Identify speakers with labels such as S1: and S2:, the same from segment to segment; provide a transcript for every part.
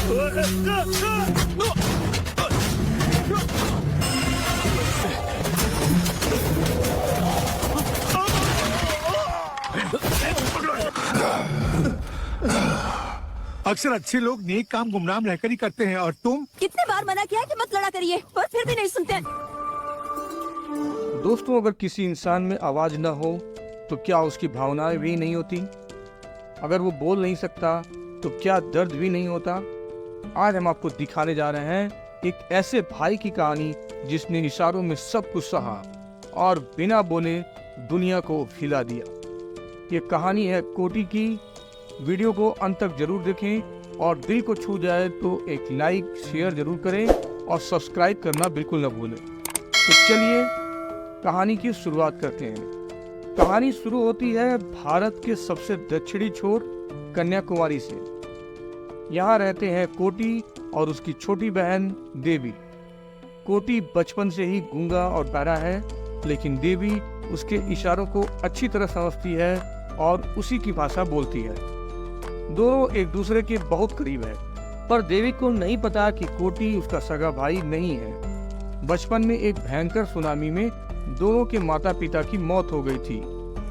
S1: अक्सर अच्छे लोग नेक काम गुमनाम रहकर ही करते हैं, और तुम?
S2: कितने बार मना किया कि मत लड़ा करिए, पर फिर भी नहीं सुनते।
S3: दोस्तों, अगर किसी इंसान में आवाज न हो तो क्या उसकी भावनाएं भी नहीं होती? अगर वो बोल नहीं सकता तो क्या दर्द भी नहीं होता? आज हम आपको दिखाने जा रहे हैं एक ऐसे भाई की कहानी जिसने इशारों में सब कुछ सहा और बिना बोले दुनिया को हिला दिया। ये कहानी है कोटी की। वीडियो को अंत तक जरूर देखें और दिल को छू जाए तो एक लाइक शेयर जरूर करें और सब्सक्राइब करना बिल्कुल न भूलें। तो चलिए कहानी की शुरुआत करते हैं। कहानी शुरू होती है भारत के सबसे दक्षिणी छोर कन्याकुमारी से। यहाँ रहते हैं कोटी और उसकी छोटी बहन देवी। कोटी बचपन से ही गूंगा और बहरा है, लेकिन देवी उसके इशारों को अच्छी तरह समझती है और उसी की भाषा बोलती है। दोनों एक दूसरे के बहुत करीब है, पर देवी को नहीं पता कि कोटी उसका सगा भाई नहीं है। बचपन में एक भयंकर सुनामी में दोनों के माता पिता की मौत हो गई थी।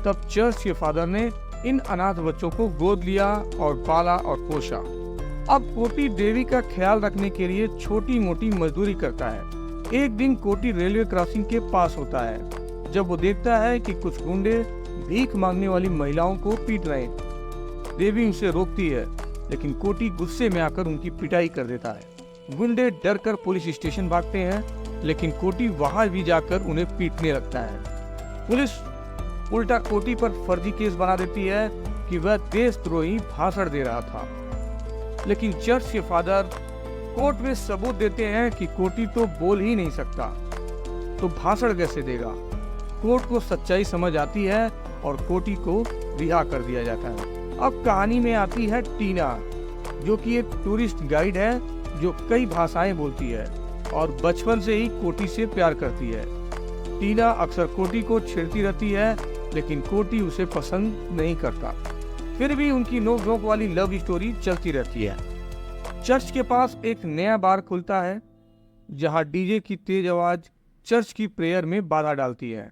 S3: तब चर्च के फादर ने इन अनाथ बच्चों को गोद लिया और पाला और पोषा। अब कोटी देवी का ख्याल रखने के लिए छोटी मोटी मजदूरी करता है। एक दिन कोटी रेलवे क्रॉसिंग के पास होता है जब वो देखता है कि कुछ गुंडे भीख मांगने वाली महिलाओं को पीट रहे हैं। देवी उसे रोकती है, लेकिन कोटी गुस्से में आकर उनकी पिटाई कर देता है। गुंडे डर कर पुलिस स्टेशन भागते हैं, लेकिन कोटी वहां भी जाकर उन्हें पीटने लगता है। पुलिस उल्टा कोटी पर फर्जी केस बना देती है कि वह देशद्रोही भाषण दे रहा था। लेकिन चर्च के फादर कोर्ट में सबूत देते हैं कि कोटी तो बोल ही नहीं सकता, तो भाषण कैसे देगा। कोर्ट को सच्चाई समझ आती है और कोटी को रिहा कर दिया जाता है। अब कहानी में आती है टीना, जो कि एक टूरिस्ट गाइड है जो कई भाषाएं बोलती है और बचपन से ही कोटी से प्यार करती है। टीना अक्सर कोटी को छेड़ती रहती है, लेकिन कोटी उसे पसंद नहीं करता। फिर भी उनकी नोक झोंक वाली लव स्टोरी चलती रहती है। चर्च के पास एक नया बार खुलता है, जहां डीजे की तेज आवाज चर्च की प्रेयर में बाधा डालती है।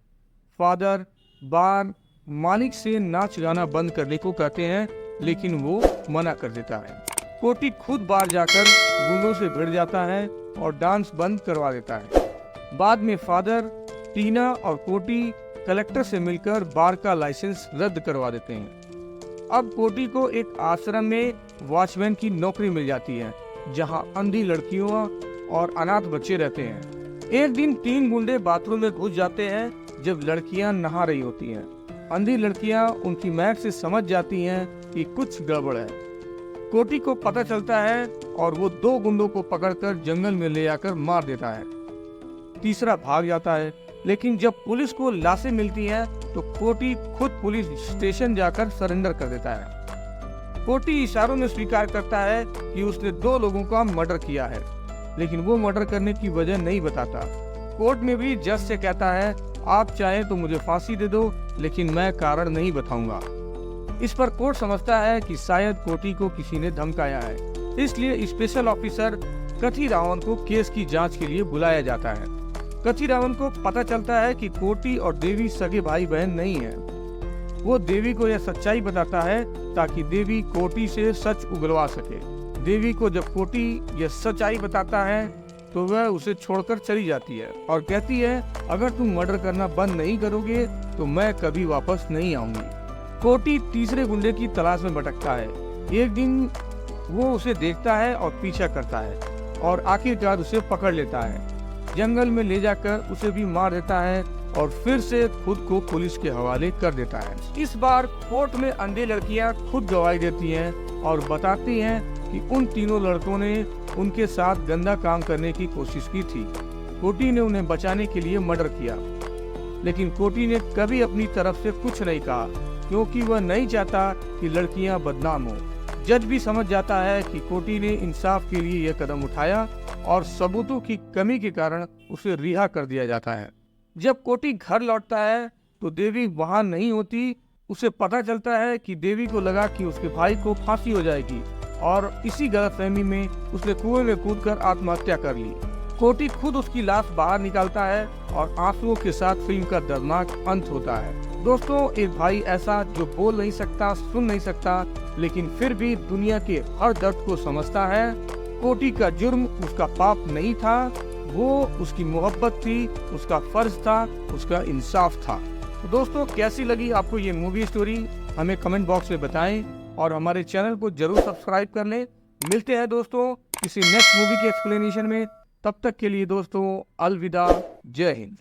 S3: फादर बार मालिक से नाच गाना बंद करने को कहते हैं, लेकिन वो मना कर देता है। कोटी खुद बार जाकर गुंडों से भिड़ जाता है और डांस बंद करवा देता है। बाद में फादर, टीना और कोटी कलेक्टर से मिलकर बार का लाइसेंस रद्द करवा देते हैं। अब कोटी को एक आश्रम में वॉचमैन की नौकरी मिल जाती है, जहां अंधी लड़कियों और अनाथ बच्चे रहते हैं। एक दिन 3 गुंडे बाथरूम में घुस जाते हैं जब लड़कियां नहा रही होती हैं। अंधी लड़कियां उनकी महक से समझ जाती हैं कि कुछ गड़बड़ है। कोटी को पता चलता है और वो 2 गुंडों को पकड़कर जंगल में ले जाकर मार देता है। तीसरा भाग जाता है, लेकिन जब पुलिस को लाशें मिलती हैं तो कोटी खुद पुलिस स्टेशन जाकर सरेंडर कर देता है। कोटी इशारों में स्वीकार करता है कि उसने 2 लोगों का मर्डर किया है, लेकिन वो मर्डर करने की वजह नहीं बताता। कोर्ट में भी जज से कहता है, आप चाहे तो मुझे फांसी दे दो, लेकिन मैं कारण नहीं बताऊंगा। इस पर कोर्ट समझता है कि शायद कोटी को किसी ने धमकाया है, इसलिए स्पेशल ऑफिसर कथी रावण को केस की जांच के लिए बुलाया जाता है। कथी रावण को पता चलता है कि कोटी और देवी सगे भाई बहन नहीं है। वो देवी को यह सच्चाई बताता है ताकि देवी कोटी से सच उगलवा सके। देवी को जब कोटी यह सच्चाई बताता है तो वह उसे छोड़कर चली जाती है और कहती है, अगर तुम मर्डर करना बंद नहीं करोगे तो मैं कभी वापस नहीं आऊंगी। कोटी तीसरे गुंडे की तलाश में भटकता है। एक दिन वो उसे देखता है और पीछा करता है और आखिरकार उसे पकड़ लेता है। जंगल में ले जाकर उसे भी मार देता है और फिर से खुद को पुलिस के हवाले कर देता है। इस बार कोर्ट में अंधे लड़कियां खुद गवाही देती हैं और बताती हैं कि उन तीनों लड़कों ने उनके साथ गंदा काम करने की कोशिश की थी। कोटी ने उन्हें बचाने के लिए मर्डर किया, लेकिन कोटी ने कभी अपनी तरफ से कुछ नहीं कहा, क्योंकि वह नहीं चाहता कि लड़कियां बदनाम हो। जज भी समझ जाता है कि कोटी ने इंसाफ के लिए यह कदम उठाया और सबूतों की कमी के कारण उसे रिहा कर दिया जाता है। जब कोटी घर लौटता है तो देवी वहां नहीं होती। उसे पता चलता है कि देवी को लगा कि उसके भाई को फांसी हो जाएगी और इसी गलतफहमी में उसने कुएं में कूदकर आत्महत्या कर ली। कोटी खुद उसकी लाश बाहर निकालता है और आंसुओं के साथ फिल्म का दर्दनाक अंत होता है। दोस्तों, एक भाई ऐसा जो बोल नहीं सकता, सुन नहीं सकता, लेकिन फिर भी दुनिया के हर दर्द को समझता है। कोटी का जुर्म उसका पाप नहीं था, वो उसकी मोहब्बत थी, उसका फर्ज था, उसका इंसाफ था। तो दोस्तों, कैसी लगी आपको ये मूवी स्टोरी, हमें कमेंट बॉक्स में बताएं और हमारे चैनल को जरूर सब्सक्राइब कर लें। मिलते हैं दोस्तों किसी नेक्स्ट मूवी के एक्सप्लेनेशन में। तब तक के लिए दोस्तों अलविदा, जय हिंद।